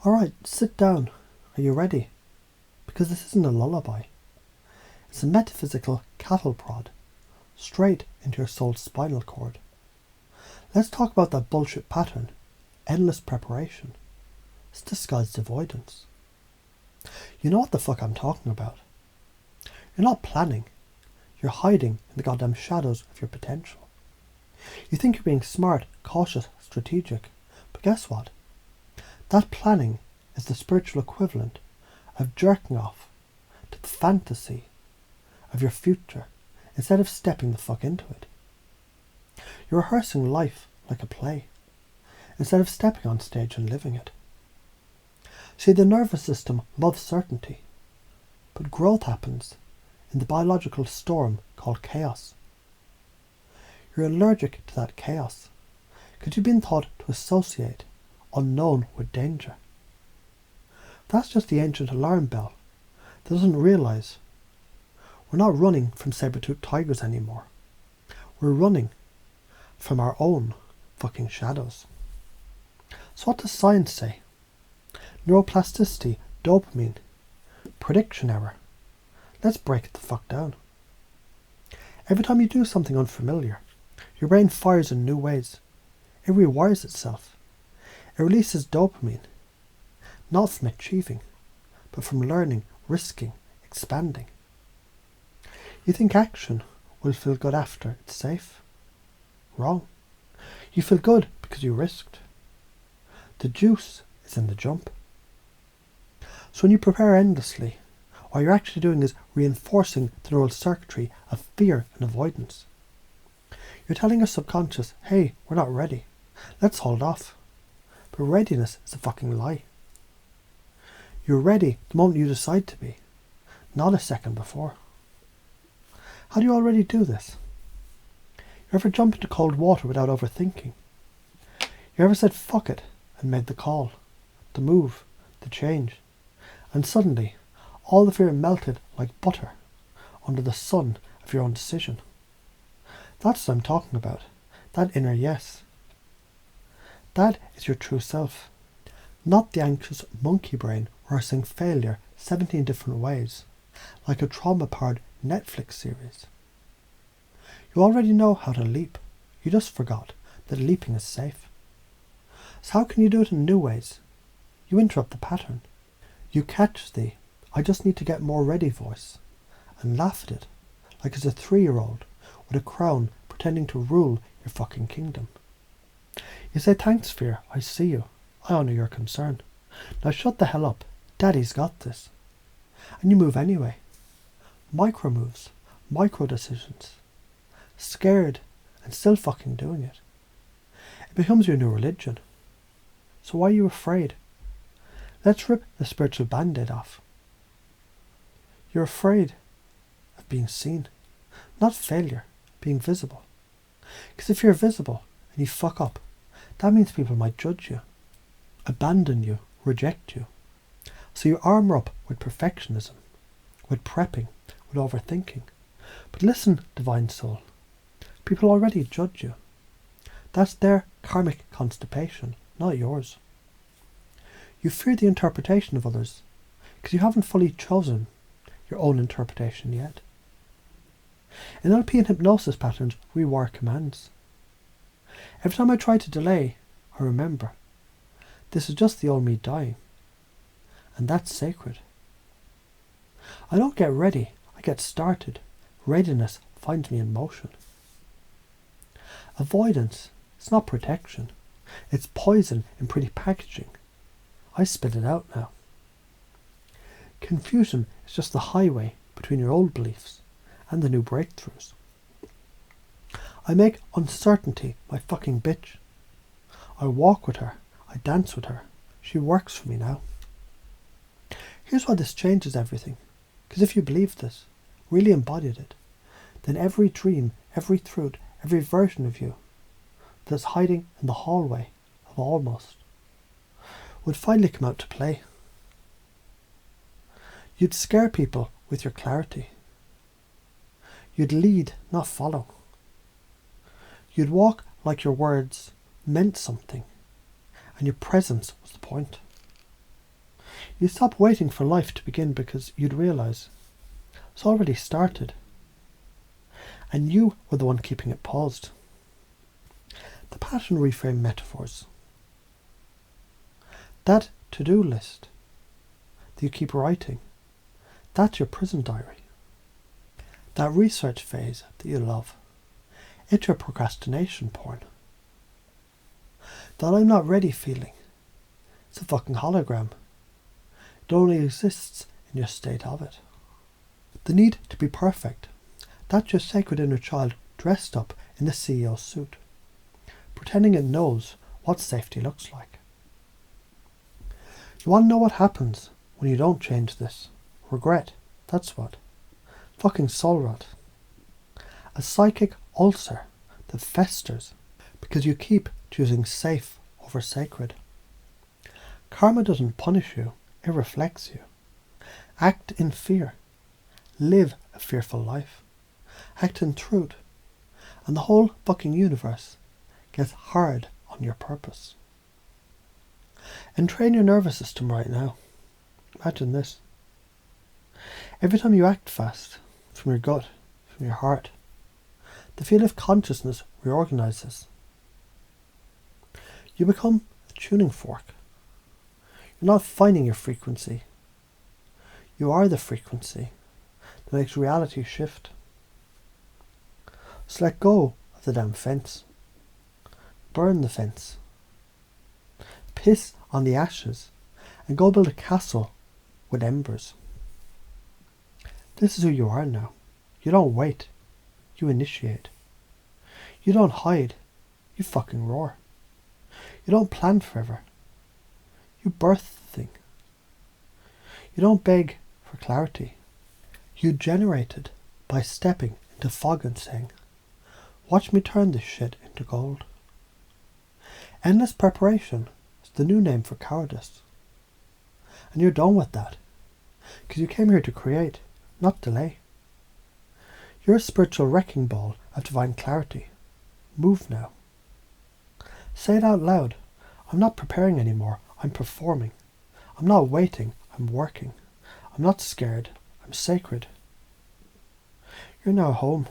Alright, sit down. Are you ready? Because this isn't a lullaby. It's a metaphysical cattle prod, straight into your soul's spinal cord. Let's talk about that bullshit pattern, endless preparation. It's disguised avoidance. You know what the fuck I'm talking about. You're not planning. You're hiding in the goddamn shadows of your potential. You think you're being smart, cautious, strategic. But guess what? That planning is the spiritual equivalent of jerking off to the fantasy of your future instead of stepping the fuck into it. You're rehearsing life like a play instead of stepping on stage and living it. See, the nervous system loves certainty, but growth happens in the biological storm called chaos. You're allergic to that chaos because you've been taught to associate unknown with danger. That's just the ancient alarm bell that doesn't realise we're not running from saber-toothed tigers anymore. We're running from our own fucking shadows. So what does science say? Neuroplasticity, dopamine, prediction error. Let's break it the fuck down. Every time you do something unfamiliar, your brain fires in new ways. It rewires itself. It releases dopamine, not from achieving, but from learning, risking, expanding. You think action will feel good after it's safe? Wrong. You feel good because you risked. The juice is in the jump. So when you prepare endlessly, all you're actually doing is reinforcing the neural circuitry of fear and avoidance. You're telling your subconscious, hey, we're not ready. Let's hold off. But readiness is a fucking lie. You're ready the moment you decide to be, not a second before. How do you already do this? You ever jump into cold water without overthinking? You ever said fuck it and made the call, the move, the change, and suddenly all the fear melted like butter under the sun of your own decision? That's what I'm talking about, that inner yes. That is your true self, not the anxious monkey brain rehearsing failure 17 different ways, like a trauma-powered Netflix series. You already know how to leap, you just forgot that leaping is safe. So how can you do it in new ways? You interrupt the pattern. You catch the I just need to get more ready voice and laugh at it like it's a 3-year-old with a crown pretending to rule your fucking kingdom. You say, thanks fear, I see you. I honour your concern. Now shut the hell up. Daddy's got this. And you move anyway. Micro moves, micro decisions. Scared and still fucking doing it. It becomes your new religion. So why are you afraid? Let's rip the spiritual band-aid off. You're afraid of being seen, not failure, being visible. Because if you're visible and you fuck up, that means people might judge you, abandon you, reject you. So you armour up with perfectionism, with prepping, with overthinking. But listen, divine soul, people already judge you. That's their karmic constipation, not yours. You fear the interpretation of others because you haven't fully chosen your own interpretation yet. NLP and hypnosis patterns rewire commands. Every time I try to delay, I remember, this is just the old me dying. And that's sacred. I don't get ready, I get started. Readiness finds me in motion. Avoidance, it's not protection. It's poison in pretty packaging. I spit it out now. Confusion is just the highway between your old beliefs and the new breakthroughs. I make uncertainty my fucking bitch. I walk with her. I dance with her. She works for me now. Here's why this changes everything. Because if you believed this, really embodied it, then every dream, every truth, every version of you that's hiding in the hallway of almost would finally come out to play. You'd scare people with your clarity. You'd lead, not follow. You'd walk like your words meant something, and your presence was the point. You stop waiting for life to begin because you'd realise it's already started. And you were the one keeping it paused. The pattern reframe metaphors. That to-do list that you keep writing, that's your prison diary. That research phase that you love, it's your procrastination porn. That I'm not ready feeling, it's a fucking hologram. It only exists in your state of it. The need to be perfect, that's your sacred inner child dressed up in the CEO suit, pretending it knows what safety looks like. You want to know what happens when you don't change this? Regret, that's what. Fucking soul rot. A psychic ulcer that festers because you keep choosing safe over sacred. Karma doesn't punish you, it reflects you. Act in fear. Live a fearful life. Act in truth. And the whole fucking universe gets hard on your purpose. Entrain your nervous system right now. Imagine this. Every time you act fast, from your gut, from your heart, the field of consciousness reorganizes. You become a tuning fork. You're not finding your frequency. You are the frequency that makes reality shift. So let go of the damn fence. Burn the fence. Piss on the ashes and go build a castle with embers. This is who you are now. You don't wait. You initiate. You don't hide. You fucking roar. You don't plan forever. You birth the thing. You don't beg for clarity. You generate it by stepping into fog and saying, watch me turn this shit into gold. Endless preparation is the new name for cowardice. And you're done with that. Because you came here to create, not delay. You're a spiritual wrecking ball of divine clarity. Move now. Say it out loud. I'm not preparing anymore. I'm performing. I'm not waiting. I'm working. I'm not scared. I'm sacred. You're now home.